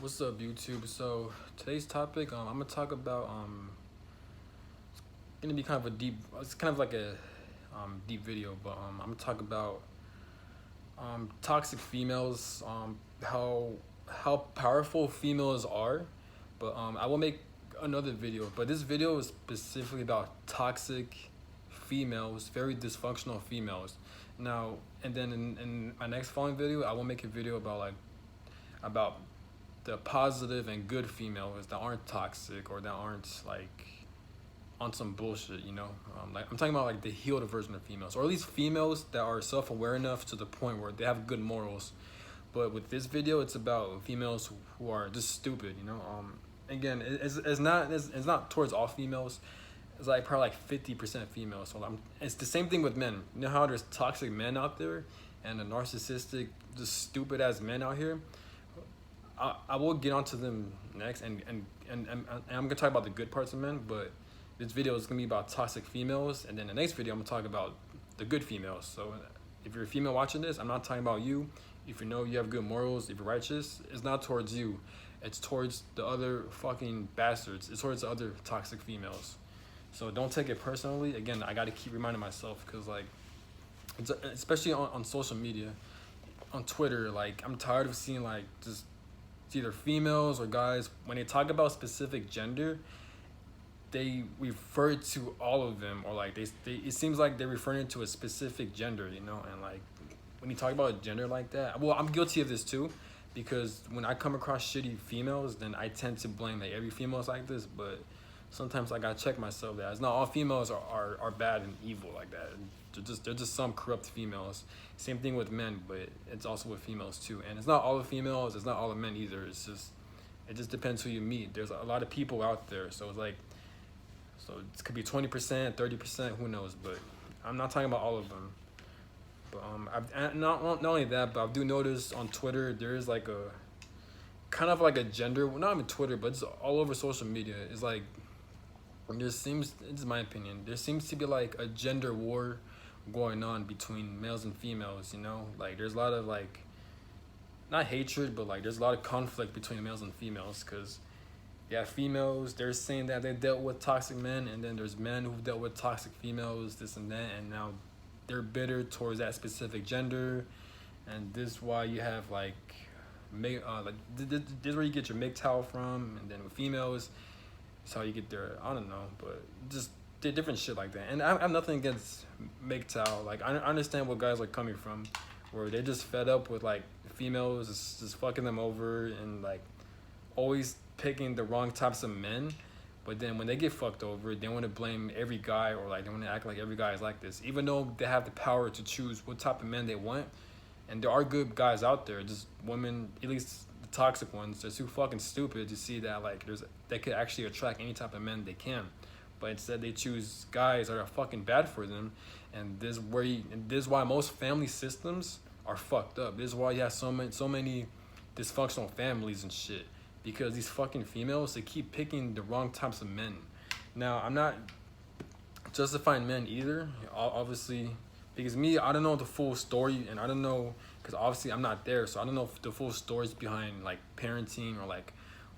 What's up, YouTube? So today's topic, I'm gonna talk about gonna be kind of a deep. It's kind of like a deep video, but I'm gonna talk about toxic females, how powerful females are. But I will make another video. But this video is specifically about toxic females, very dysfunctional females. Now and then in my next following video, I will make a video about the positive and good females that aren't toxic or that aren't like on some bullshit, like I'm talking about like the healed version of females, or at least females that are self-aware enough to the point where they have good morals. But with this video, it's about females who are just stupid. Again, it's not towards all females. It's like probably like 50% females. So it's the same thing with men. You know how there's toxic men out there and the narcissistic, just stupid ass men out here. I will get onto them next, and I'm gonna talk about the good parts of men, but this video is gonna be about toxic females, and then the next video I'm gonna talk about the good females. So if you're a female watching this, I'm not talking about you. If you know you have good morals, if you're righteous, it's not towards you. It's towards the other fucking bastards. It's towards the other toxic females. So don't take it personally. Again, I gotta keep reminding myself, because like, especially on social media, on Twitter, like I'm tired of seeing like just it's either females or guys, when they talk about specific gender, they refer to all of them, or like they it seems like they're referring to a specific gender, and like when you talk about gender like that, well, I'm guilty of this too, because when I come across shitty females, then I tend to blame like every female is like this. But sometimes I gotta check myself that it's not all females are bad and evil like that. They're just some corrupt females. Same thing with men, but it's also with females too. And it's not all the females, it's not all the men either. It just depends who you meet. There's a lot of people out there, so it's like, so it could be 20%, 30%, who knows. But I'm not talking about all of them. But not only that, but I do notice on Twitter there is like a kind of like a gender, well, not even Twitter, but it's all over social media. It's like it's my opinion, there seems to be like a gender war going on between males and females. Like there's a lot of like, not hatred, but like there's a lot of conflict between males and females, because females, they're saying that they dealt with toxic men, and then there's men who've dealt with toxic females, this and that, and now they're bitter towards that specific gender. And this is why you have like this is where you get your MGTOW from. And then with females, it's how you get their, I don't know, but just different shit like that. And I have nothing against MGTOW. Like I understand what guys are coming from, where they're just fed up with like females just fucking them over, and like always picking the wrong types of men. But then when they get fucked over, they want to blame every guy, or like they want to act like every guy is like this, even though they have the power to choose what type of men they want. And there are good guys out there, just women, at least the toxic ones, they're too fucking stupid to see that like they could actually attract any type of men they can. But instead they choose guys that are fucking bad for them. And this is why most family systems are fucked up. This is why you have so many dysfunctional families and shit, because these fucking females, they keep picking the wrong types of men. Now, I'm not justifying men either, obviously, because I don't know the full story, and I don't know, because obviously I'm not there, so I don't know the full stories behind like parenting, or like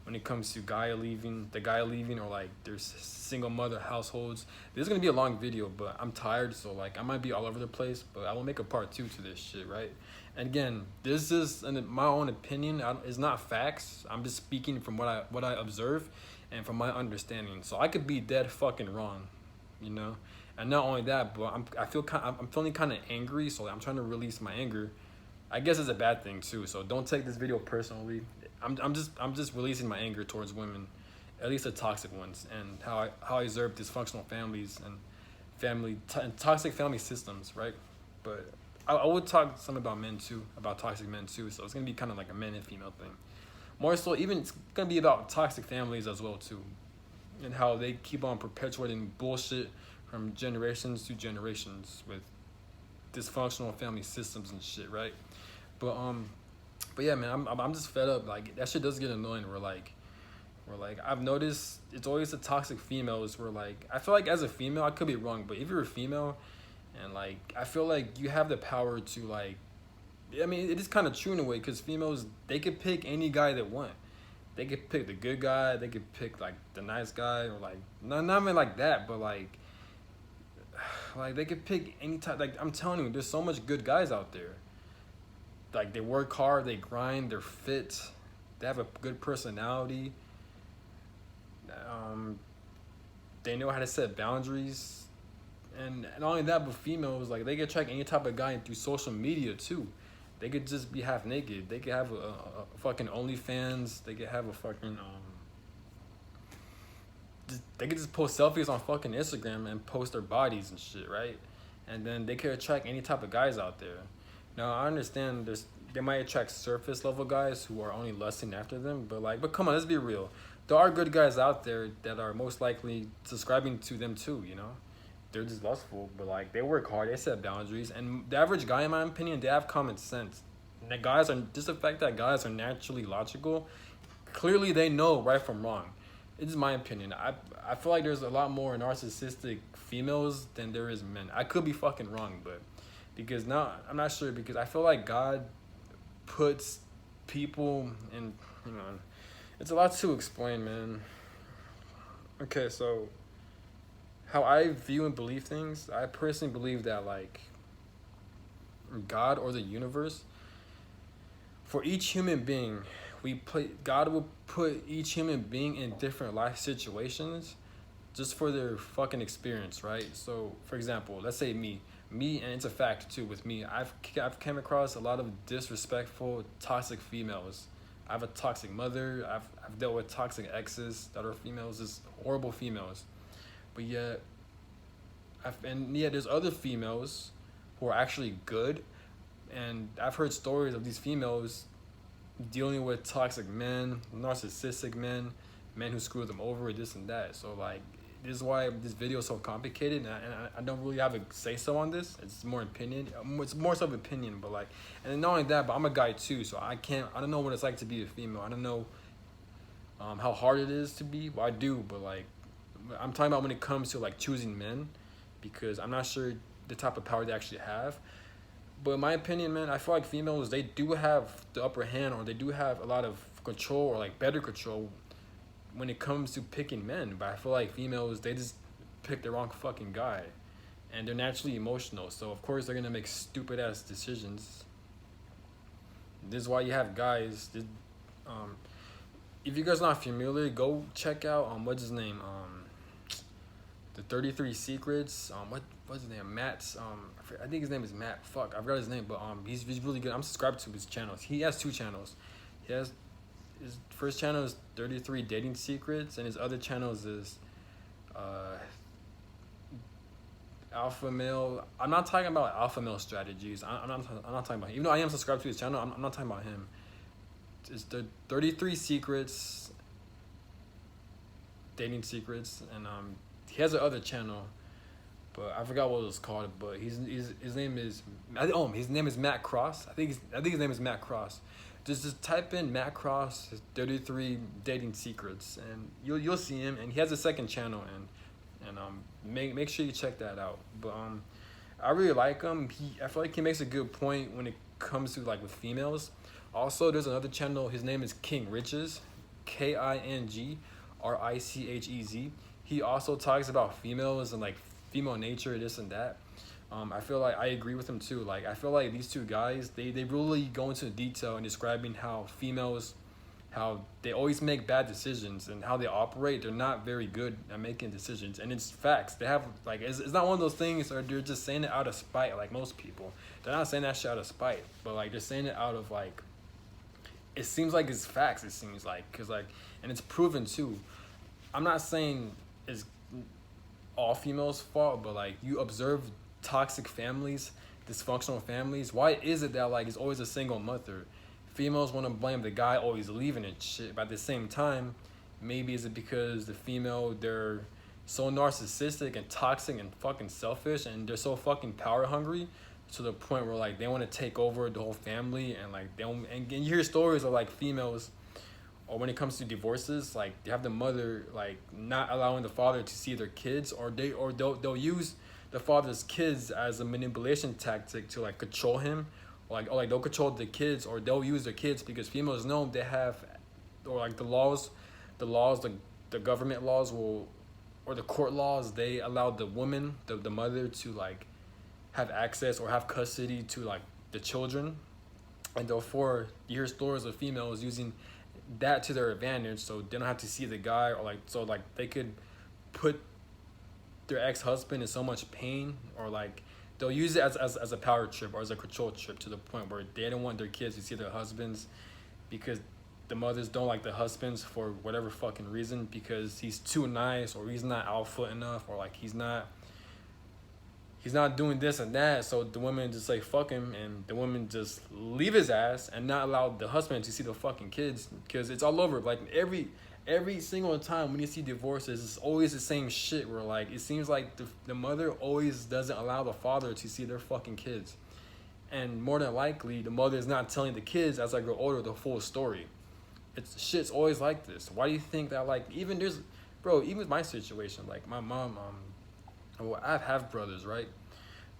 when it comes to the guy leaving, or like there's single mother households. This is gonna be a long video, but I'm tired, so like I might be all over the place, but I will make a part 2 to this shit, right? And again, this is my own opinion. It's not facts. I'm just speaking from what I observe and from my understanding. So I could be dead fucking wrong, And not only that, but I'm feeling kind of angry, so I'm trying to release my anger. I guess it's a bad thing too. So don't take this video personally. I'm just releasing my anger towards women, at least the toxic ones, and how I observe dysfunctional families and toxic family systems, right? But I would talk some about men too, about toxic men too. So it's gonna be kind of like a men and female thing. More so, even it's gonna be about toxic families as well too, and how they keep on perpetuating bullshit from generations to generations with dysfunctional family systems and shit, right? But yeah, man, I'm just fed up. Like that shit does get annoying. Where like I've noticed it's always the toxic females. Where like I feel like as a female, I could be wrong, but if you're a female, and like I feel like you have the power to like, I mean, it is kind of true in a way, because females, they could pick any guy they want. they could pick the good guy, they could pick like the nice guy, or like not even like that, but like they could pick any type. Like I'm telling you, there's so much good guys out there. Like they work hard, they grind, they're fit, they have a good personality. Um, they know how to set boundaries, and not only that, but females like they could attract any type of guy through social media too. They could just be half naked. They could have a fucking OnlyFans. They could have a fucking they could just post selfies on fucking Instagram and post their bodies and shit, right? And then they could attract any type of guys out there. Now I understand they might attract surface level guys who are only lusting after them, but come on, let's be real. There are good guys out there that are most likely subscribing to them too, you know? They're just lustful, but like they work hard, they set boundaries, and the average guy, in my opinion, they have common sense. And the guys are just the fact that guys are naturally logical. Clearly, they know right from wrong. It's my opinion. I feel like there's a lot more narcissistic females than there is men. I could be fucking wrong, but because now I'm not sure, because I feel like God puts people in, you know, it's a lot to explain, man. Okay, so how I view and believe things, I personally believe that like God or the universe, for each human being, God will put each human being in different life situations just for their fucking experience, right? So for example, let's say me, and it's a fact too with me, I've came across a lot of disrespectful, toxic females. I have a toxic mother. I've dealt with toxic exes that are females, just horrible females. But yet, there's other females who are actually good, and I've heard stories of these females dealing with toxic men, narcissistic men, men who screw them over, this and that. So like, this is why this video is so complicated, and I don't really have a say so on this. It's more opinion. It's more so of opinion, but like, and not only that, but I'm a guy too, so I don't know what it's like to be a female. I don't know how hard it is to be. Well, I do, but like, I'm talking about when it comes to like choosing men, because I'm not sure the type of power they actually have. But in my opinion, man, I feel like females, they do have the upper hand, or they do have a lot of control, or like better control when it comes to picking men. But I feel like females, they just pick the wrong fucking guy, and they're naturally emotional, so of course they're gonna make stupid ass decisions. This is why you have guys if you guys are not familiar, go check out what's his name, the 33 Secrets, what's his name, Matt's, I think his name is Matt, fuck, I forgot his name, but he's really good. I'm subscribed to his channels. He has 2 channels. He has, his first channel is 33 Dating Secrets, and his other channels is alpha male. I'm not talking about alpha male strategies. I'm not talking about him. Even though I am subscribed to his channel, I'm not talking about him. It's the 33 Secrets, Dating Secrets, and he has another channel, but I forgot what it was called. But his name is Matt Cross. I think his name is Matt Cross. Just type in Matt Cross 33 Dating Secrets, and you'll see him. And he has a second channel, and make sure you check that out. But I really like him. I feel like he makes a good point when it comes to like with females. Also, there's another channel. His name is King Riches, KingRichez. He also talks about females and like female nature, this and that. I feel like I agree with him too. Like, I feel like these 2 guys, they really go into detail in describing how females, how they always make bad decisions, and how they operate. They're not very good at making decisions, and it's facts. They have like, it's not one of those things where they're just saying it out of spite like most people. They're not saying that shit out of spite, but like they're saying it out of like, it seems like it's facts. It seems like, cause like, and it's proven too. I'm not saying it's all females' fault, but like, you observe toxic families, dysfunctional families. Why is it that like it's always a single mother? Females want to blame the guy always leaving and shit, but at the same time, maybe is it because the female, they're so narcissistic and toxic and fucking selfish, and they're so fucking power hungry to the point where like they want to take over the whole family, and like they don't, and you hear stories of like females, or when it comes to divorces, like they have the mother like not allowing the father to see their kids, or they'll use the father's kids as a manipulation tactic to like control him, or like they'll control the kids, or they'll use their kids because females know they have or like the laws, the government laws will, or the court laws, they allow the woman, the mother, to like have access or have custody to like the children, and therefore you hear stories of females using that to their advantage, so they don't have to see the guy, or like so like they could put their ex-husband in so much pain, or like they'll use it as a power trip or as a control trip, to the point where they don't want their kids to see their husbands, because the mothers don't like the husbands for whatever fucking reason, because he's too nice, or he's not alpha enough, or like he's not doing this and that. So the women just like fuck him, and the women just leave his ass and not allow the husband to see the fucking kids, because it's all over. Like every single time when you see divorces, it's always the same shit, where like it seems like the mother always doesn't allow the father to see their fucking kids, and more than likely the mother is not telling the kids as I grow older the full story. It's shit's always like this. Why do you think that? Like even there's, bro, even with my situation, like my mom, well, I have half brothers, right?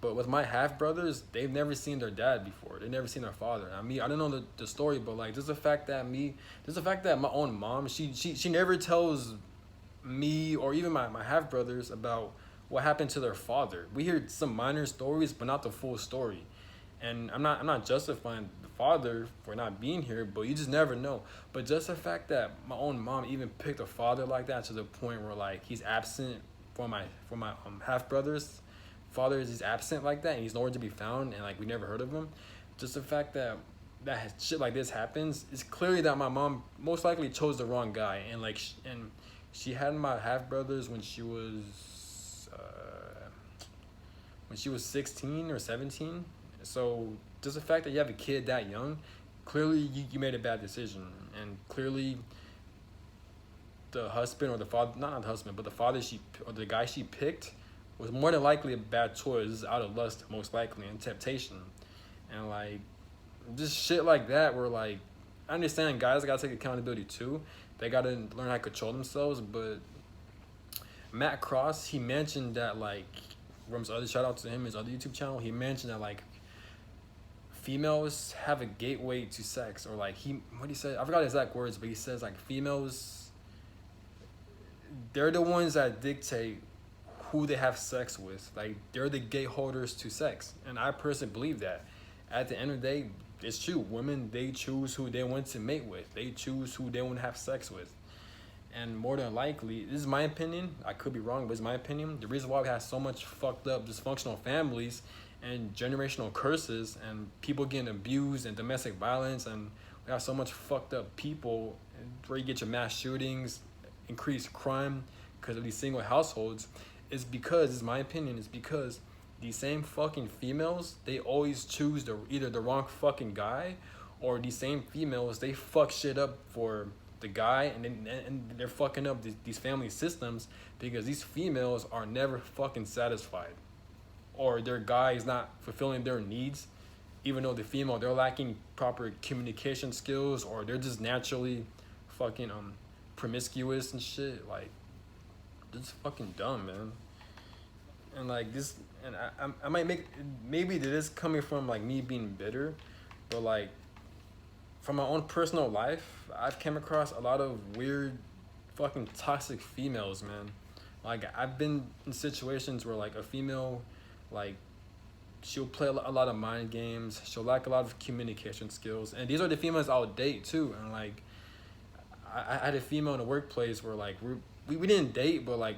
But with my half brothers, they've never seen their dad before. They've never seen their father. I don't know the story, but like there's the fact that my own mom, she never tells me or even my half brothers about what happened to their father. We hear some minor stories, but not the full story. And I'm not justifying the father for not being here, but you just never know. But just the fact that my own mom even picked a father like that, to the point where like he's absent for my half brothers. Father is he's absent like that, and he's nowhere to be found, and like we never heard of him. Just the fact that shit like this happens, it's clearly that my mom most likely chose the wrong guy, and like and she had my half brothers when she was 16 or 17. So just the fact that you have a kid that young, clearly you made a bad decision, and clearly the husband or the father, not the husband, but the father or the guy she picked was more than likely a bad choice, out of lust most likely, and temptation. And like just shit like that, where like I understand guys gotta take accountability too. They gotta learn how to control themselves. But Matt Cross, he mentioned that like from his other, shout out to him, his other YouTube channel, he mentioned that like females have a gateway to sex, or like what he said, I forgot his exact words, but he says like females, they're the ones that dictate who they have sex with. Like they're the gate holders to sex, and I personally believe that. At the end of the day, it's true. Women, they choose who they want to mate with. They choose who they want to have sex with. And more than likely, this is my opinion. I could be wrong, but it's my opinion. The reason why we have so much fucked up, dysfunctional families and generational curses and people getting abused and domestic violence, and we have so much fucked up people where you get your mass shootings, increased crime because of these single households, is because, it's my opinion, is because these same fucking females, they always choose either the wrong fucking guy, or these same females, they fuck shit up for the guy, and they're fucking up these family systems, because these females are never fucking satisfied, or their guy is not fulfilling their needs, even though the female, they're lacking proper communication skills, or they're just naturally fucking promiscuous and shit. Like, it's fucking dumb, man. And like this, and I might make, maybe this coming from like me being bitter, but like from my own personal life, I've come across a lot of weird fucking toxic females, man. Like I've been in situations where like a female, like she'll play a lot of mind games, she'll lack a lot of communication skills, and these are the females I'll date too. And like I had a female in the workplace where like we didn't date, but like,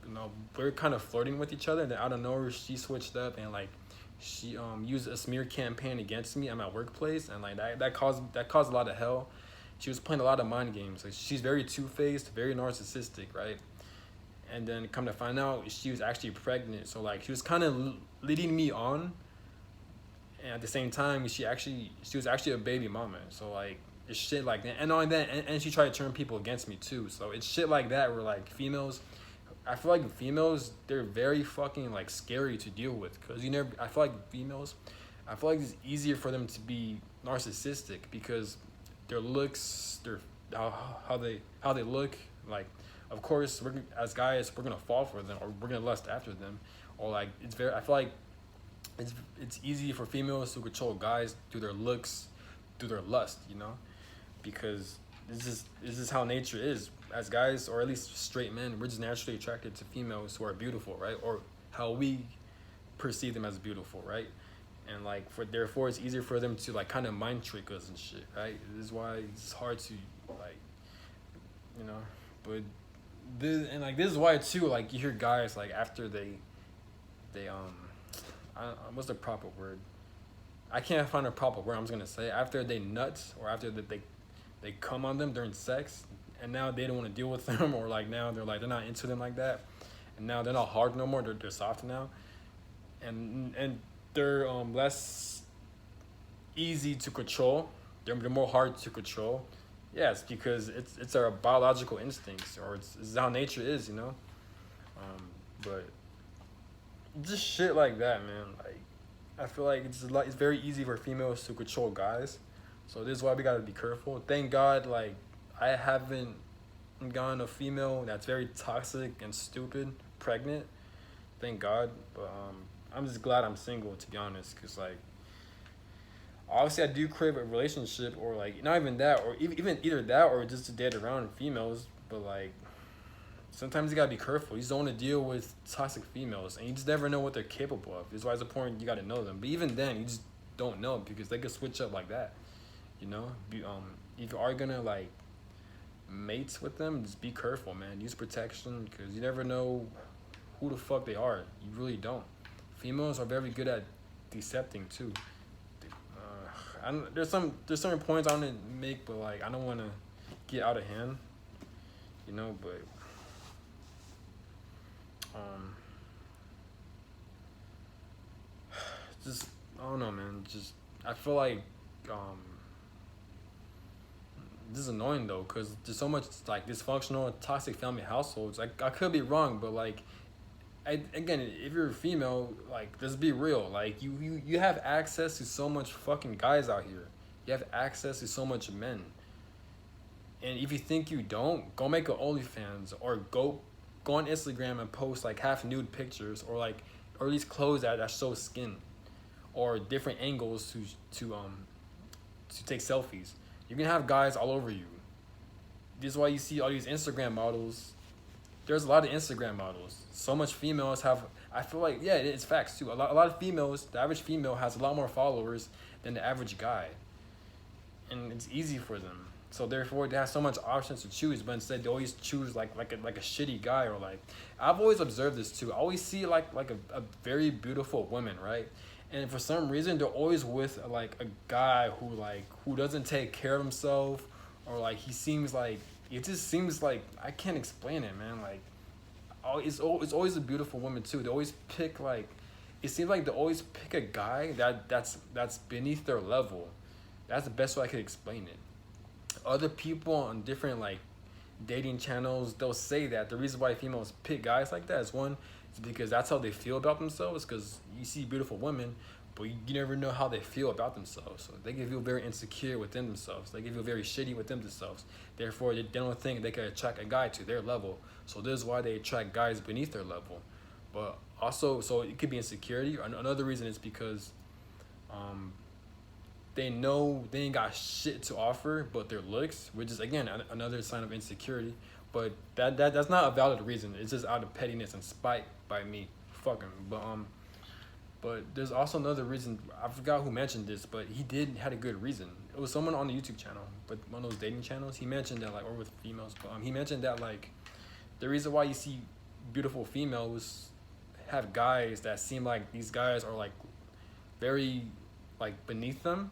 you know, we were kind of flirting with each other, and then out of nowhere she switched up, and like she used a smear campaign against me at my workplace, and like that caused a lot of hell. She was playing a lot of mind games. Like she's very two-faced, very narcissistic, right? And then come to find out, she was actually pregnant. So like she was kind of leading me on, and at the same time she was actually a baby mama. So like it's shit like that, and on that, and she tried to turn people against me too. So it's shit like that where like females, I feel like females, they're very fucking like scary to deal with, because I feel like it's easier for them to be narcissistic, because their looks, how they look, like of course as guys we're gonna fall for them, or we're gonna lust after them, or like I feel like it's easy for females to control guys through their looks, through their lust, you know, because This is how nature is. As guys, or at least straight men, we're just naturally attracted to females who are beautiful, right? Or how we perceive them as beautiful, right? And like for therefore it's easier for them to like kind of mind trick us and shit, right? This is why it's hard to like, you know, but this is why too, like you hear guys like after they what's the proper word? I can't find a proper word. I'm just gonna say after they nuts or after that they come on them during sex, and now they don't want to deal with them, or like now they're not into them like that, and now they're not hard no more. They're soft now, and they're less easy to control. They're more hard to control. Yeah, it's because it's our biological instincts, or it's how nature is, you know. But just shit like that, man. Like I feel like it's very easy for females to control guys, so this is why we gotta be careful. Thank God, like I haven't gotten a female that's very toxic and stupid pregnant. Thank God, but I'm just glad I'm single, to be honest, cause like obviously I do crave a relationship, or like not even that, or even either that or just to date around females, but like sometimes you gotta be careful. You just don't want to deal with toxic females, and you just never know what they're capable of. That's why it's important you gotta know them. But even then, you just don't know because they could switch up like that. You know, if you are gonna like mate with them, just be careful, man. Use protection because you never know who the fuck they are. You really don't. Females are very good at decepting too. There's certain points I want to make, but like I don't want to get out of hand. You know, but um just I don't know, man. Just I feel like um, this is annoying though, cause there's so much like dysfunctional, toxic family households. Like I could be wrong, but like again, if you're a female, like let's be real. Like you have access to so much fucking guys out here. You have access to so much men. And if you think you don't, go make a OnlyFans, or go on Instagram and post like half nude pictures, or at least clothes that show skin, or different angles to take selfies. You're gonna have guys all over you. This is why you see all these Instagram models. There's a lot of Instagram models. So much females have. I feel like yeah, it's facts too. A lot of females. The average female has a lot more followers than the average guy, and it's easy for them. So therefore, they have so much options to choose, but instead they always choose like a shitty guy, or like I've always observed this too. I always see like a very beautiful woman, right? And for some reason they're always with like a guy who doesn't take care of himself, or like he seems like it just seems like I can't explain it, man. Like it's always a beautiful woman too. They always pick like it seems like they always pick a guy that's beneath their level. That's the best way I could explain it. Other people on different like dating channels, they'll say that the reason why females pick guys like that is one, is because that's how they feel about themselves. Because you see beautiful women, but you never know how they feel about themselves. So they can feel very insecure within themselves. They can feel very shitty within themselves. Therefore, they don't think they can attract a guy to their level. So this is why they attract guys beneath their level. But also, so it could be insecurity. Another reason is because they know they ain't got shit to offer but their looks, which is again another sign of insecurity. But that's not a valid reason. It's just out of pettiness and spite by me. Fucking. But there's also another reason. I forgot who mentioned this, but he had a good reason. It was someone on the YouTube channel, but one of those dating channels. He mentioned that like, or with females, but he mentioned that like the reason why you see beautiful females have guys that seem like these guys are like very like beneath them.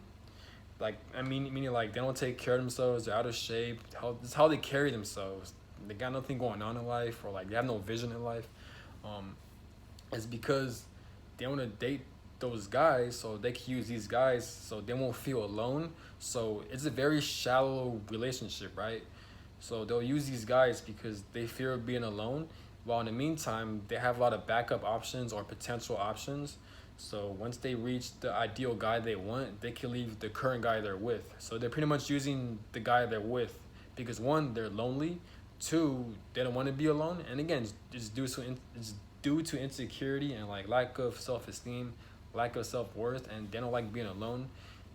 Like I mean, meaning like they don't take care of themselves. They're out of shape. This is how they carry themselves. They got nothing going on in life, or like they have no vision in life. It's because they want to date those guys, so they can use these guys, so they won't feel alone. So it's a very shallow relationship, right? So they'll use these guys because they fear being alone. While in the meantime, they have a lot of backup options or potential options. So once they reach the ideal guy they want, they can leave the current guy they're with. So they're pretty much using the guy they're with because one, they're lonely. Two, they don't want to be alone. And again, it's due to insecurity and like lack of self-esteem, lack of self-worth, and they don't like being alone.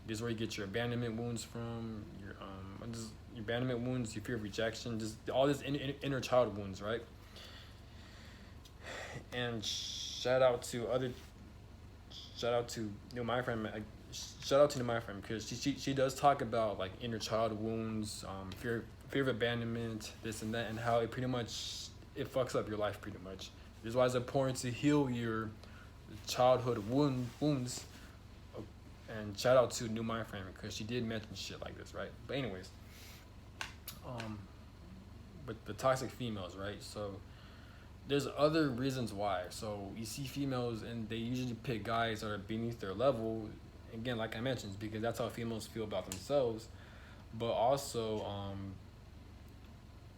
This is where you get your abandonment wounds from. Your your abandonment wounds, your fear of rejection, just all this inner child wounds, right? And shout out to my friend. Shout out to my friend because she does talk about like inner child wounds, fear of abandonment, this and that, and how it pretty much it fucks up your life pretty much. This is why it's important to heal your childhood wounds. And shout out to my friend because she did mention shit like this, right? But anyways, but the toxic females, right? So there's other reasons why. So you see females and they usually pick guys that are beneath their level. Again, like I mentioned, because that's how females feel about themselves. But also,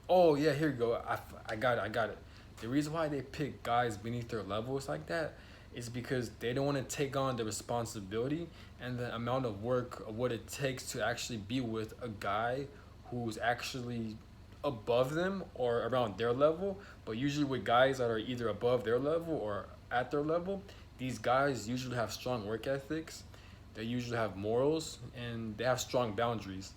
oh yeah, here you go. I got it. The reason why they pick guys beneath their levels like that is because they don't want to take on the responsibility and the amount of work of what it takes to actually be with a guy who's actually above them or around their level. But usually with guys that are either above their level or at their level, these guys usually have strong work ethics, they usually have morals, and they have strong boundaries.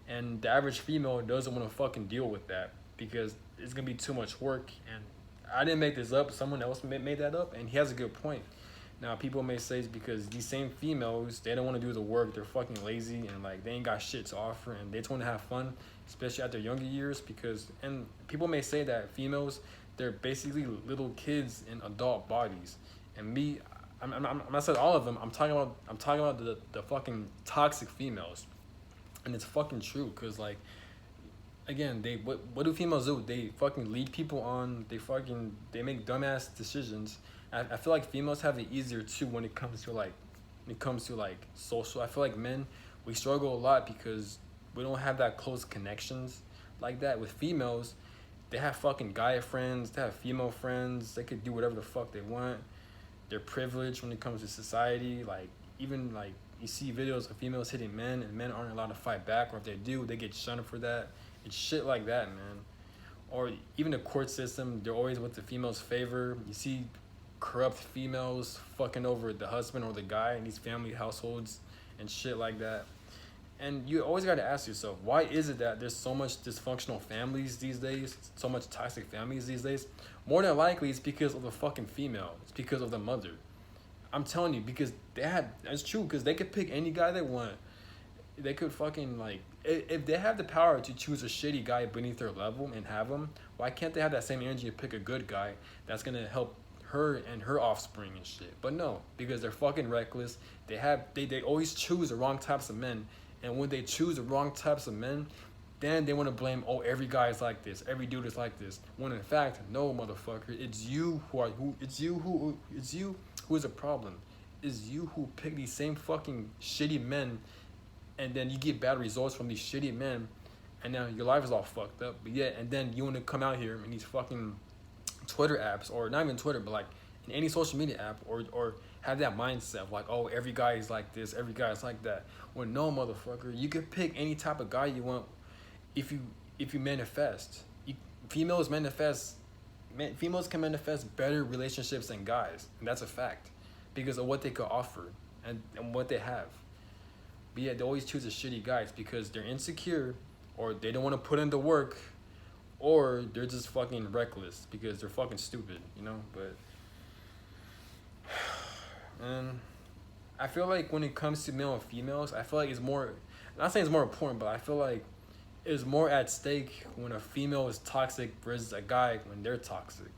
And the average female doesn't want to fucking deal with that because it's gonna be too much work. And I didn't make this up, someone else made that up, and he has a good point. Now people may say it's because these same females, they don't want to do the work, they're fucking lazy and like they ain't got shit to offer and they just want to have fun, especially at their younger years. Because, and people may say that females, they're basically little kids in adult bodies. And me, I'm not saying all of them, I'm talking about the fucking toxic females. And it's fucking true, cause like, again, what do females do? They fucking lead people on. They make dumbass decisions. I feel like females have it easier too when it comes to like social. I feel like men, we struggle a lot because we don't have that close connections like that. With females, they have fucking guy friends, they have female friends, they could do whatever the fuck they want. They're privileged when it comes to society. Like, even like you see videos of females hitting men and men aren't allowed to fight back, or if they do, they get shunned for that. It's shit like that, man. Or even the court system, they're always with the female's favor. You see corrupt females fucking over the husband or the guy in these family households and shit like that. And you always got to ask yourself, why is it that there's so much dysfunctional families these days, so much toxic families these days? More than likely, it's because of the fucking female. It's because of the mother. I'm telling you, because it's true, because they could pick any guy they want. They could fucking, like, if they have the power to choose a shitty guy beneath their level and have him, why can't they have that same energy to pick a good guy that's going to help her and her offspring and shit? But no, because they're fucking reckless. They always choose the wrong types of men. And when they choose the wrong types of men, then they want to blame, oh, every guy is like this, every dude is like this. When in fact, no, motherfucker, it's you who is a problem. It's you who pick these same fucking shitty men, and then you get bad results from these shitty men, and now your life is all fucked up. But yeah, and then you want to come out here in these fucking Twitter apps, or not even Twitter, but like in any social media app, or have that mindset of like, oh, every guy is like this, every guy is like that. Well, no, motherfucker, you can pick any type of guy you want if you manifest. Females can manifest better relationships than guys, and that's a fact, because of what they could offer and what they have. But yeah, they always choose the shitty guys because they're insecure, or they don't want to put in the work, or they're just fucking reckless because they're fucking stupid, you know? But and I feel like when it comes to male and females, I feel like it's more, I'm not saying it's more important, but I feel like it's more at stake when a female is toxic versus a guy when they're toxic.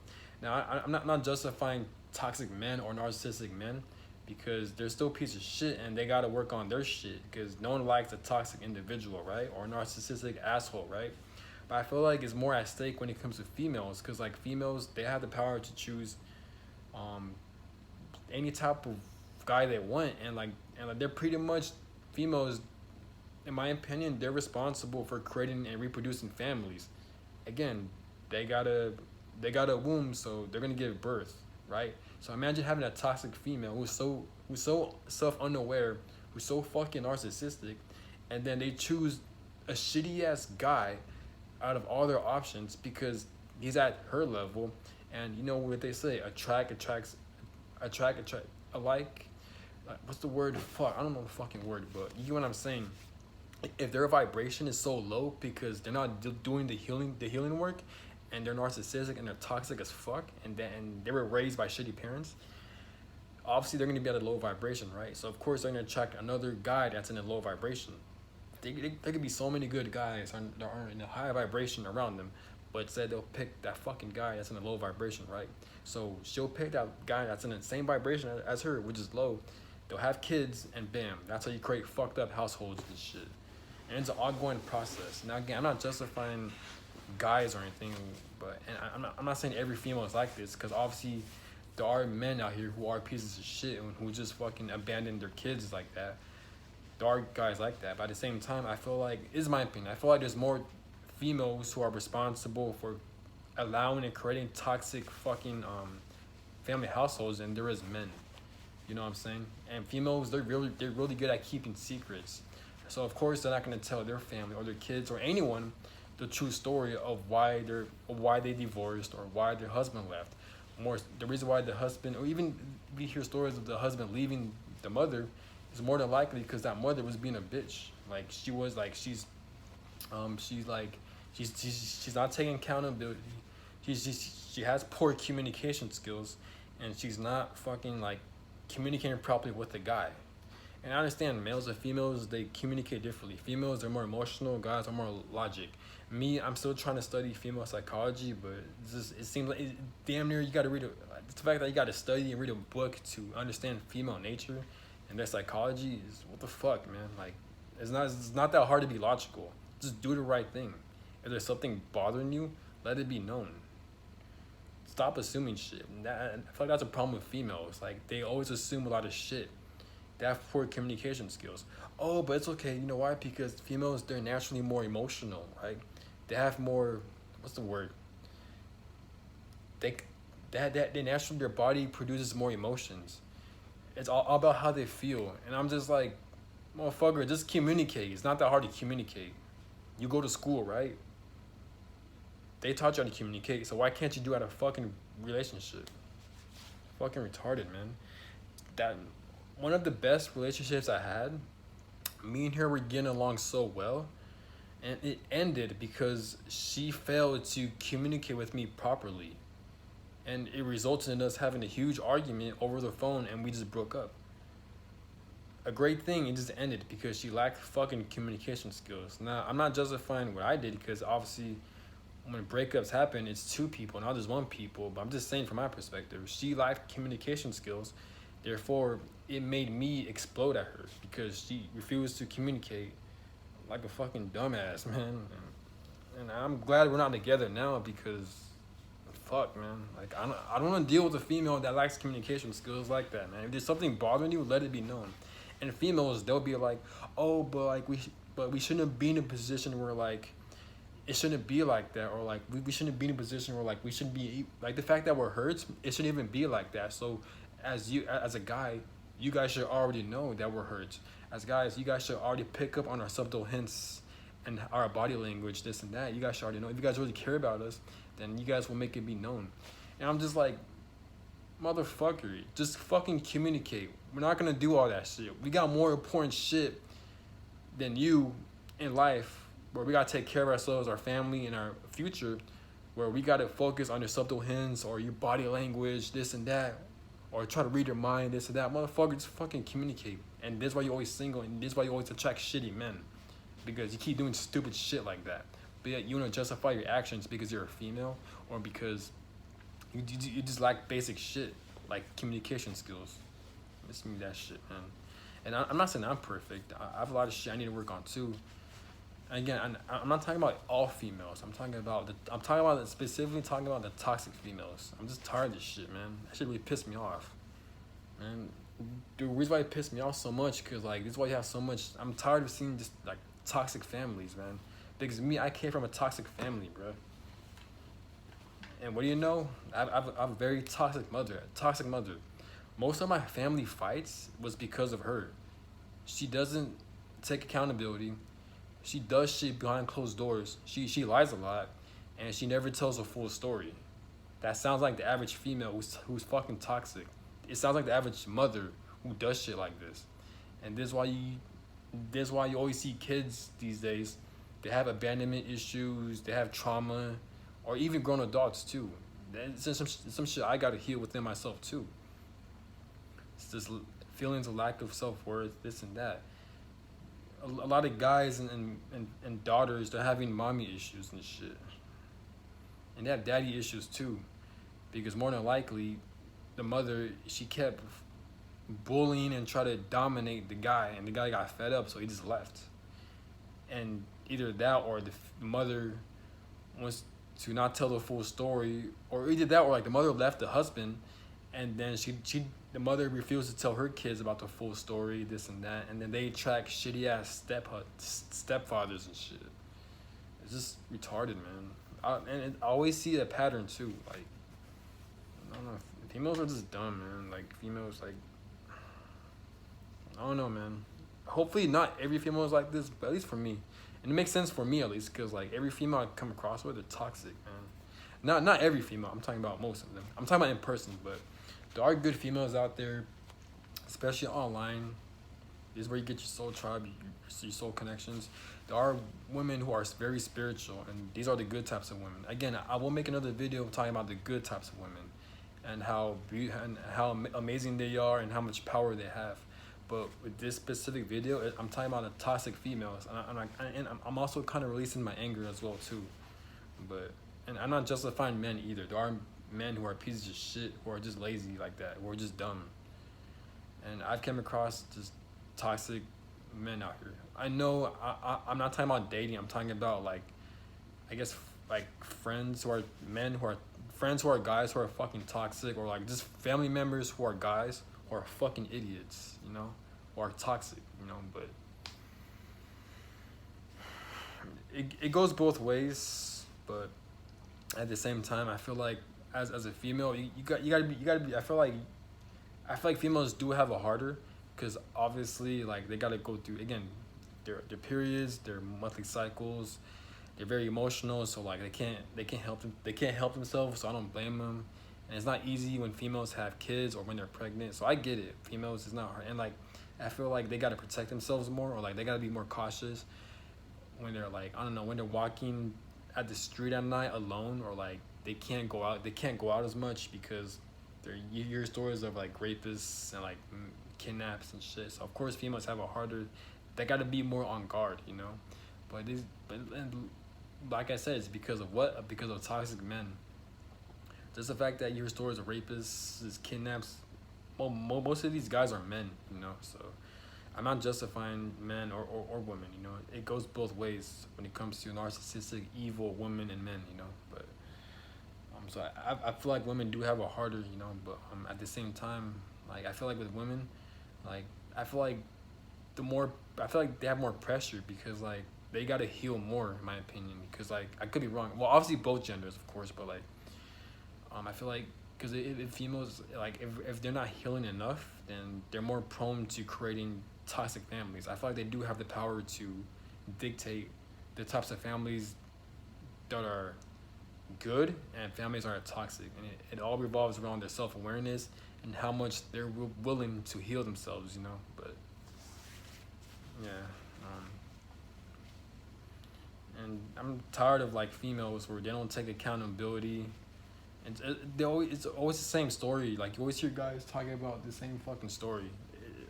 Now, I'm not justifying toxic men or narcissistic men, because they're still a piece of shit and they gotta work on their shit, because no one likes a toxic individual, right? Or a narcissistic asshole, right? But I feel like it's more at stake when it comes to females, because like females, they have the power to choose any type of guy they want, and like they're pretty much, females, in my opinion, they're responsible for creating and reproducing families. Again, they got a womb, so they're gonna give birth, right? So imagine having a toxic female who's so self-unaware, who's so fucking narcissistic, and then they choose a shitty ass guy out of all their options because he's at her level. And you know what they say, attract alike. What's the word? Fuck, I don't know the fucking word, but you get what I'm saying. if their vibration is so low because they're not doing the healing work, and they're narcissistic and they're toxic as fuck, and they were raised by shitty parents, obviously they're gonna be at a low vibration, right? So of course they're gonna attract another guy that's in a low vibration. There could be so many good guys that are in a high vibration around them, but said they'll pick that fucking guy that's in a low vibration, right? So she'll pick that guy that's in the same vibration as her, which is low. They'll have kids, and bam, that's how you create fucked up households and shit. And it's an ongoing process. Now again, I'm not justifying guys or anything, but and I'm not saying every female is like this, because obviously there are men out here who are pieces of shit and who just fucking abandon their kids like that. There are guys like that, but at the same time, I feel like, this is my opinion, I feel like there's more females who are responsible for allowing and creating toxic fucking family households than there is men. You know what I'm saying? And females, they're really good at keeping secrets. So of course they're not gonna tell their family or their kids or anyone the true story of why they divorced or why their husband left. More the reason why the husband, or even we hear stories of the husband leaving the mother, is more than likely because that mother was being a bitch. Like she was like she's not taking accountability. She has poor communication skills, and she's not fucking like communicating properly with the guy. And I understand males and females, they communicate differently. Females are more emotional, guys are more logic. Me, I'm still trying to study female psychology, but it seems like damn near you got to read it's the fact that you got to study and read a book to understand female nature and their psychology is, what the fuck, man? Like, it's not that hard to be logical. Just do the right thing. If there's something bothering you, let it be known. Stop assuming shit. I feel like that's a problem with females. Like, they always assume a lot of shit. They have poor communication skills. Oh, but it's okay. You know why? Because females, they're naturally more emotional, right? They have more, what's the word? They naturally, their body produces more emotions. It's all about how they feel. And I'm just like, motherfucker, just communicate. It's not that hard to communicate. You go to school, right? They taught you how to communicate, so why can't you do it at a fucking relationship? Fucking retarded, man. That one of the best relationships I had, me and her were getting along so well, and it ended because she failed to communicate with me properly. And it resulted in us having a huge argument over the phone, and we just broke up. A great thing, it just ended because she lacked fucking communication skills. Now, I'm not justifying what I did, because obviously when breakups happen, it's two people, not just one people. But I'm just saying from my perspective, she lacked communication skills. Therefore, it made me explode at her because she refused to communicate like a fucking dumbass, man. And I'm glad we're not together now because, fuck, man. Like, I don't want to deal with a female that lacks communication skills like that, man. If there's something bothering you, let it be known. And females, they'll be like, oh, but we shouldn't be in a position where like it shouldn't be like that, or like we shouldn't be in a position where like we shouldn't be like the fact that we're hurt, it shouldn't even be like that. So as a guy, you guys should already know that we're hurt. As guys, you guys should already pick up on our subtle hints and our body language, this and that. You guys should already know. If you guys really care about us, then you guys will make it be known. And I'm just like, motherfucker, just fucking communicate. We're not gonna do all that shit. We got more important shit than you in life, where we gotta take care of ourselves, our family, and our future, where we gotta focus on your subtle hints or your body language, this and that, or try to read your mind, this and that. Motherfucker, just fucking communicate. And this is why you're always single, and this is why you always attract shitty men, because you keep doing stupid shit like that. But yet you wanna justify your actions because you're a female, or because you just lack basic shit like communication skills. Listen to me that shit, man. And I'm not saying I'm perfect. I have a lot of shit I need to work on too. And again, I'm not talking about all females. I'm talking about specifically talking about the toxic females. I'm just tired of this shit, man. That shit really pissed me off, man. The reason why it pissed me off so much, because like this is why you have so much. I'm tired of seeing just like toxic families, man. Because me, I came from a toxic family, bro. And what do you know? I have a very toxic mother. Most of my family fights was because of her. She doesn't take accountability. She does shit behind closed doors. She lies a lot, and she never tells a full story. That sounds like the average female who's fucking toxic. It sounds like the average mother who does shit like this. And this is why That's why you always see kids these days. They have abandonment issues. They have trauma, or even grown adults too. That's some shit I gotta heal within myself too. It's just feelings of lack of self worth, this and that. A lot of guys and daughters, they're having mommy issues and shit, and they have daddy issues too, because more than likely, the mother, she kept bullying and try to dominate the guy, and the guy got fed up, so he just left. And either that or the mother wants to not tell the full story, or either that or like the mother left the husband, and then she the mother refused to tell her kids about the full story, this and that, and then they attract shitty ass stepfathers and shit. It's just retarded, man. I always see a pattern too. Like, I don't know, females are just dumb, man. Like, females, like, I don't know, man. Hopefully not every female is like this, but at least for me. And it makes sense for me, at least, because like every female I come across with, they're toxic, man. Not every female. I'm talking about most of them. I'm talking about in person, but there are good females out there, especially online. This is where you get your soul tribe, your soul connections. There are women who are very spiritual, and these are the good types of women. Again, I will make another video talking about the good types of women, and how amazing they are, and how much power they have. But with this specific video, I'm talking about the toxic females, and I'm also kind of releasing my anger as well too. And I'm not justifying men either. There are men who are pieces of shit, who are just lazy like that, who are just dumb. And I've come across just toxic men out here. I know I'm not talking about dating. I'm talking about like, I guess like friends who are men who are friends who are guys who are fucking toxic, or like just family members who are guys who are fucking idiots, you know, who are toxic, you know. But it goes both ways. But at the same time, I feel like as a female, you gotta be. I feel like females do have a harder, because obviously like they gotta go through again their periods, their monthly cycles. They're very emotional, so like they can't help themselves. So I don't blame them. And it's not easy when females have kids or when they're pregnant. So I get it. Females is not hard, and like I feel like they gotta protect themselves more, or like they gotta be more cautious when they're like, I don't know, when they're walking at the street at night alone, or like they can't go out as much, because you hear stories of like rapists and like kidnaps and shit. So of course females have a harder, they gotta be more on guard, you know. And like I said, it's because of what? Because of toxic men. Just the fact that you hear stories of rapists, kidnaps, well, most of these guys are men, you know. So I'm not justifying men or women, you know. It goes both ways when it comes to narcissistic, evil women and men, you know. But so I feel like women do have a harder, you know. But at the same time, like I feel like with women, like I feel like they have more pressure, because like they gotta heal more, in my opinion. Because like I could be wrong. Well, obviously both genders, of course, but like I feel like, because if females, like if they're not healing enough, then they're more prone to creating toxic families. I feel like they do have the power to dictate the types of families that are good and families that are toxic, and it all revolves around their self-awareness and how much they're willing to heal themselves, you know. But yeah, and I'm tired of like females where they don't take accountability. And it's always the same story. Like you always hear guys talking about the same fucking story.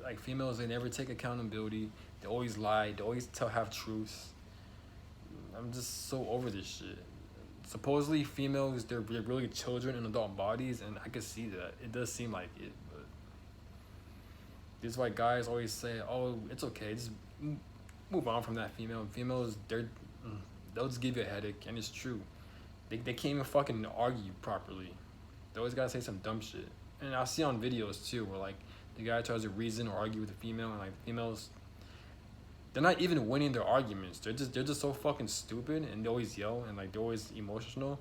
Like females, they never take accountability. They always lie. They always tell half truths. I'm just so over this shit. Supposedly females, they're really children in adult bodies, and I can see that. It does seem like it, but this is why guys always say, "Oh, it's okay, just move on from that female." Females, they'll just give you a headache, and it's true. They can't even fucking argue properly. They always gotta say some dumb shit. And I see on videos too, where like the guy tries to reason or argue with the female, and like females, they're not even winning their arguments. They're just so fucking stupid, and they always yell, and like they're always emotional.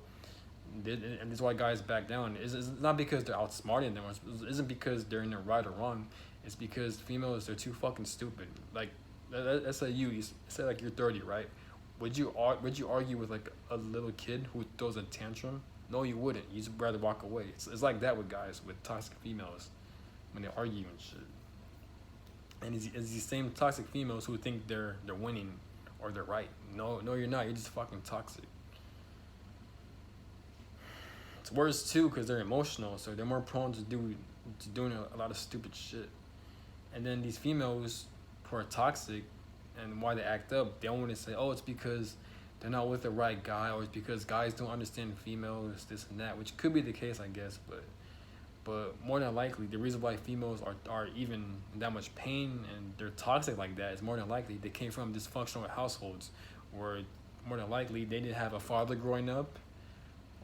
And that's why guys back down. It's not because they're outsmarting them. It isn't because they're in the right or wrong. It's because females, they're too fucking stupid. Like let's say you say like you're 30, right? Would you argue with like a little kid who throws a tantrum? No, you wouldn't. You'd just rather walk away. It's like that with guys, with toxic females, when they argue and shit. And it's these same toxic females who think they're winning or they're right. No, you're not. You're just fucking toxic. It's worse too because they're emotional, so they're more prone to doing a lot of stupid shit. And then these females who are toxic and why they act up, they don't want to say, oh, it's because they're not with the right guy, or it's because guys don't understand females, this and that, which could be the case, I guess, but more than likely, the reason why females are even in that much pain and they're toxic like that is more than likely they came from dysfunctional households where more than likely they didn't have a father growing up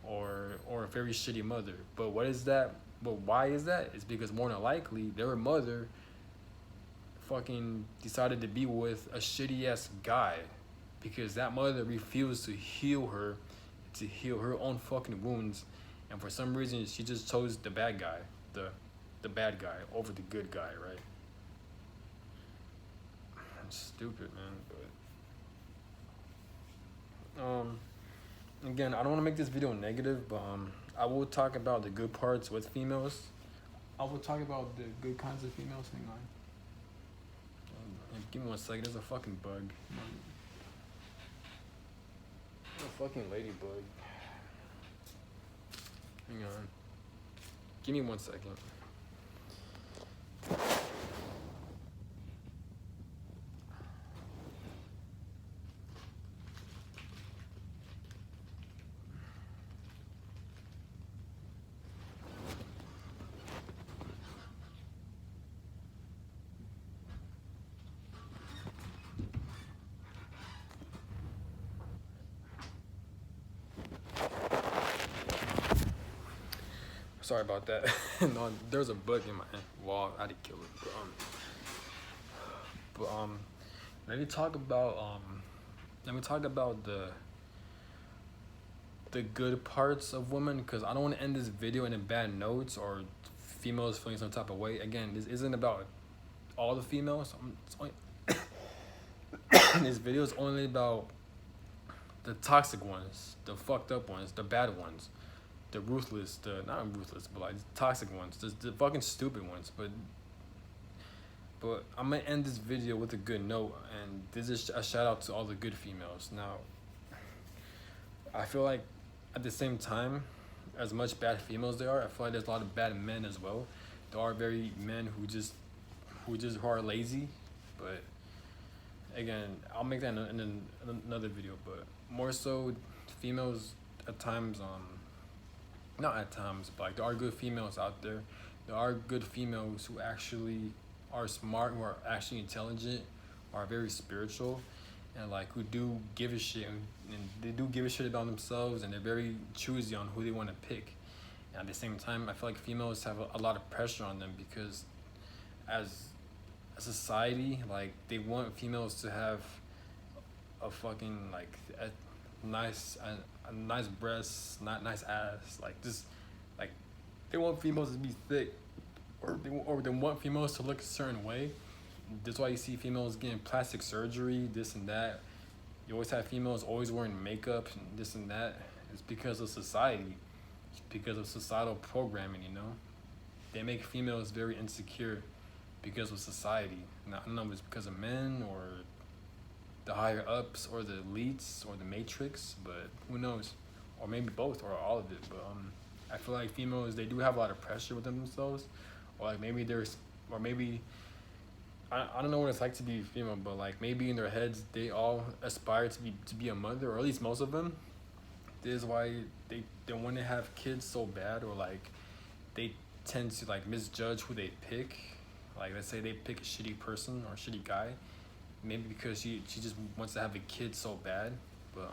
or a very shitty mother. But what is that? But why is that? It's because more than likely their mother fucking decided to be with a shitty ass guy because that mother refused to heal her own fucking wounds, and for some reason she just chose the bad guy, the bad guy over the good guy, right? It's stupid, man. But again, I don't want to make this video negative, but I will talk about the good parts with females. I will talk about the good kinds of females. Hang on. Give me 1 second. There's a fucking bug. A fucking ladybug. Hang on. Give me 1 second. Sorry about that. No, there's a bug in my wall. I had to kill it. But let me talk about the good parts of women, because I don't want to end this video in a bad notes or females feeling some type of way. Again, this isn't about all the females. This video is only about the toxic ones, the fucked up ones, the bad ones, the ruthless, the not ruthless, but like toxic ones, the fucking stupid ones. But I'm gonna end this video with a good note, and this is a shout out to all the good females. Now, I feel like at the same time, as much bad females there are, I feel like there's a lot of bad men as well. There are very men who are lazy, but again, I'll make that in another video. But more so, females at times, not at times, but like there are good females out there. There are good females who actually are smart, who are actually intelligent, are very spiritual, and like who do give a shit, and they do give a shit about themselves, and they're very choosy on who they want to pick. And at the same time, I feel like females have a lot of pressure on them because as a society, like they want females to have a fucking like a nice breasts, not nice ass, like just like they want females to be thick, or they want females to look a certain way. That's why you see females getting plastic surgery, this and that. You always have females always wearing makeup and this and that. It's because of society. It's because of societal programming, you know? They make females very insecure because of society. Now, I don't know if it's because of men or the higher ups or the elites or the matrix, but who knows? Or maybe both or all of it. But I feel like females, they do have a lot of pressure within themselves, or like maybe I don't know what it's like to be female, but like maybe in their heads they all aspire to be a mother, or at least most of them. This is why they want to have kids so bad, or like they tend to like misjudge who they pick. Like let's say they pick a shitty person or a shitty guy, maybe because she just wants to have a kid so bad. But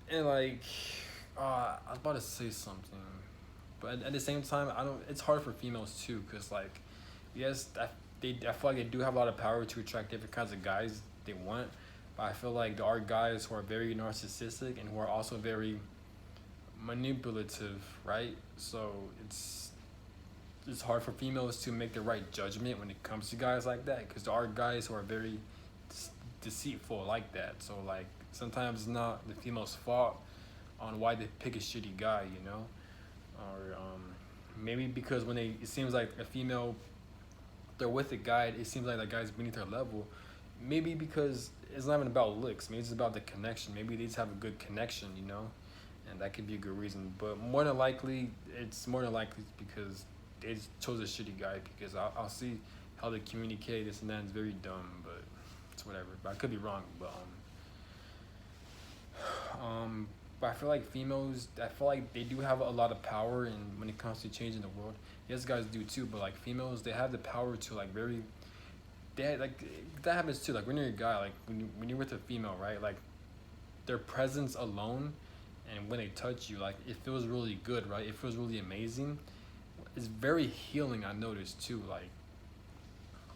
and like I was about to say something, but at the same time it's hard for females too, because like yes, I feel like they do have a lot of power to attract different kinds of guys they want, but I feel like there are guys who are very narcissistic and who are also very manipulative, right? So it's hard for females to make the right judgment when it comes to guys like that, because there are guys who are very deceitful like that. So like sometimes it's not the female's fault on why they pick a shitty guy, you know, or maybe because it seems like a female they're with a guy, it seems like that guy's beneath their level. Maybe because it's not even about looks. Maybe it's about the connection. Maybe they just have a good connection, you know, and that could be a good reason. But more than likely because they just chose a shitty guy because I'll see how they communicate this and that is very dumb, but it's whatever. But I could be wrong. But I feel like females, I feel like they do have a lot of power in when it comes to changing the world. Yes, guys do too, but like females, they have the power to like very, like that happens too. Like when you're a guy, like when you're with a female, right? Like their presence alone, and when they touch you, like it feels really good, right? It feels really amazing. It's very healing. I noticed too.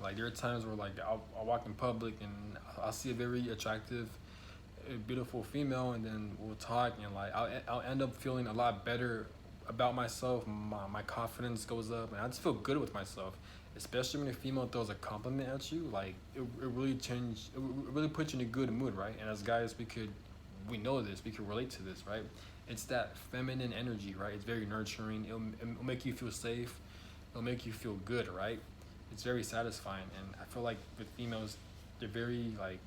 Like there are times where like I'll walk in public and I'll see a very attractive, a beautiful female, and then we'll talk, and like I'll end up feeling a lot better about myself. My confidence goes up, and I just feel good with myself. Especially when a female throws a compliment at you, like it really it really puts you in a good mood, right? And as guys, we know this, we can relate to this, right? It's that feminine energy, right? It's very nurturing. It'll make you feel safe. It'll make you feel good, right? It's very satisfying, and I feel like with females, they're very like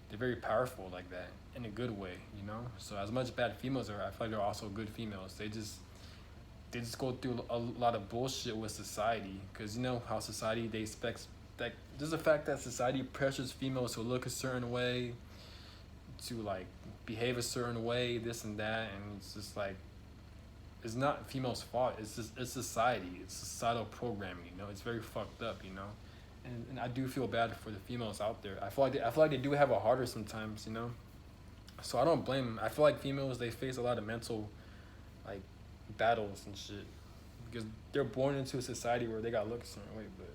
they're very powerful like that in a good way, you know. So as much bad females are, I feel like they're also good females. They just go through a lot of bullshit with society, because you know how society, they expect that just the fact that society pressures females to look a certain way, to like behave a certain way, this and that, and it's just like it's not females' fault. It's society. It's societal programming. You know, it's very fucked up. You know, and I do feel bad for the females out there. I feel like they do have it harder sometimes. You know, so I don't blame them. I feel like females, they face a lot of mental like battles and shit because they're born into a society where they got to look a certain way. But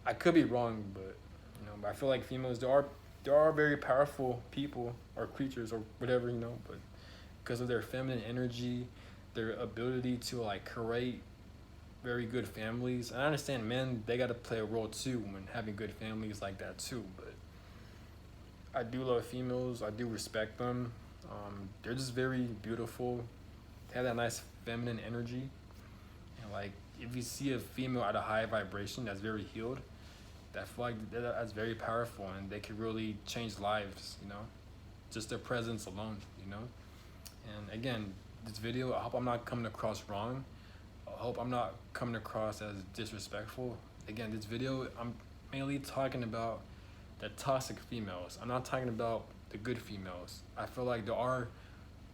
I could be wrong. But you know, but I feel like females, there are very powerful people or creatures or whatever, you know, but because of their feminine energy, their ability to like create very good families. And I understand men, they got to play a role too when having good families like that too, but I do love females. I do respect them. They're just very beautiful. They have that nice feminine energy. And like if you see a female at a high vibration that's very healed, I feel like that's very powerful, and they can really change lives, you know, just their presence alone, you know. And again, this video, I hope I'm not coming across wrong. I hope I'm not coming across as disrespectful. Again, this video, I'm mainly talking about the toxic females. I'm not talking about the good females. I feel like there are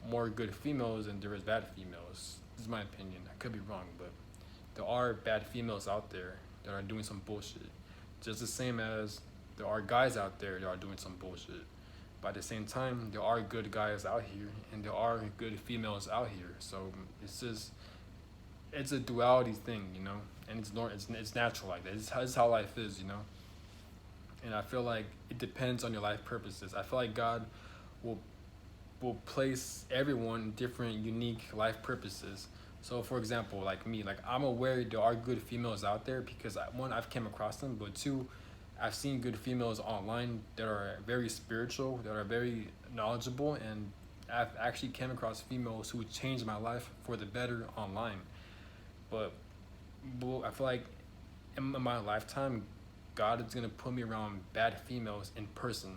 more good females than there is bad females. This is my opinion. I could be wrong, but there are bad females out there that are doing some bullshit. Just the same as there are guys out there that are doing some bullshit. But at the same time, there are good guys out here, and there are good females out here. So it's a duality thing, you know, and it's natural like that. It's how life is, you know. And I feel like it depends on your life purposes. I feel like God will place everyone in different, unique life purposes. So for example, like me, like I'm aware there are good females out there because one, I've came across them, but two, I've seen good females online that are very spiritual, that are very knowledgeable, and I've actually came across females who changed my life for the better online. But I feel like in my lifetime, God is gonna put me around bad females in person,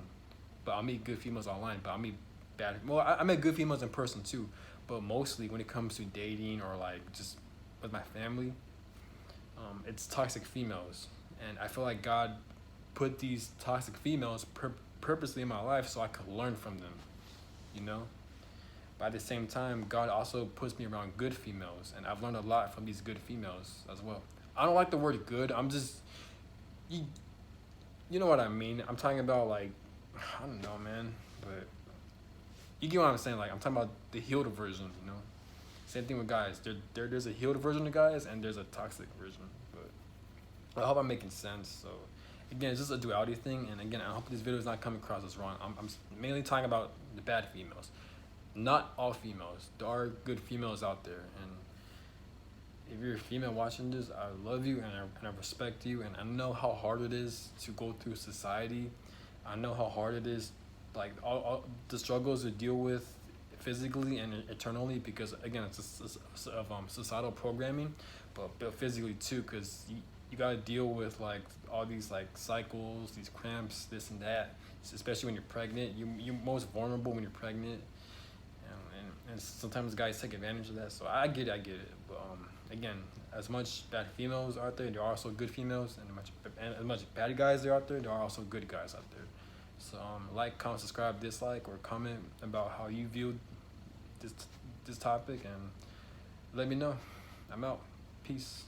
but I'll meet good females online. But I'll meet bad. Well, I met good females in person too, but mostly when it comes to dating or like just with my family, it's toxic females, and I feel like God put these toxic females purposely in my life so I could learn from them, you know. But at the same time, God also puts me around good females, and I've learned a lot from these good females as well. I don't like the word good. I'm just you know what I mean. I'm talking about like I don't know, man, but you get what I'm saying. Like I'm talking about the healed version, you know. Same thing with guys. There's a healed version of guys, and there's a toxic version. But I hope I'm making sense. So again, it's just a duality thing. And again, I hope this video is not coming across as wrong. I'm mainly talking about the bad females. Not all females. There are good females out there. And if you're a female watching this, I love you, and I respect you. And I know how hard it is to go through society. I know how hard it is, like all the struggles to deal with physically and eternally, because again, it's of societal programming, but physically too, because you gotta deal with like all these like cycles, these cramps, this and that. Especially when you're pregnant, you're most vulnerable when you're pregnant, and sometimes guys take advantage of that. So I get it. But again, as much bad females out there are also good females, and as much bad guys there out there are also good guys out there. So like, comment, subscribe, dislike, or comment about how you view this topic, and let me know. I'm out. Peace.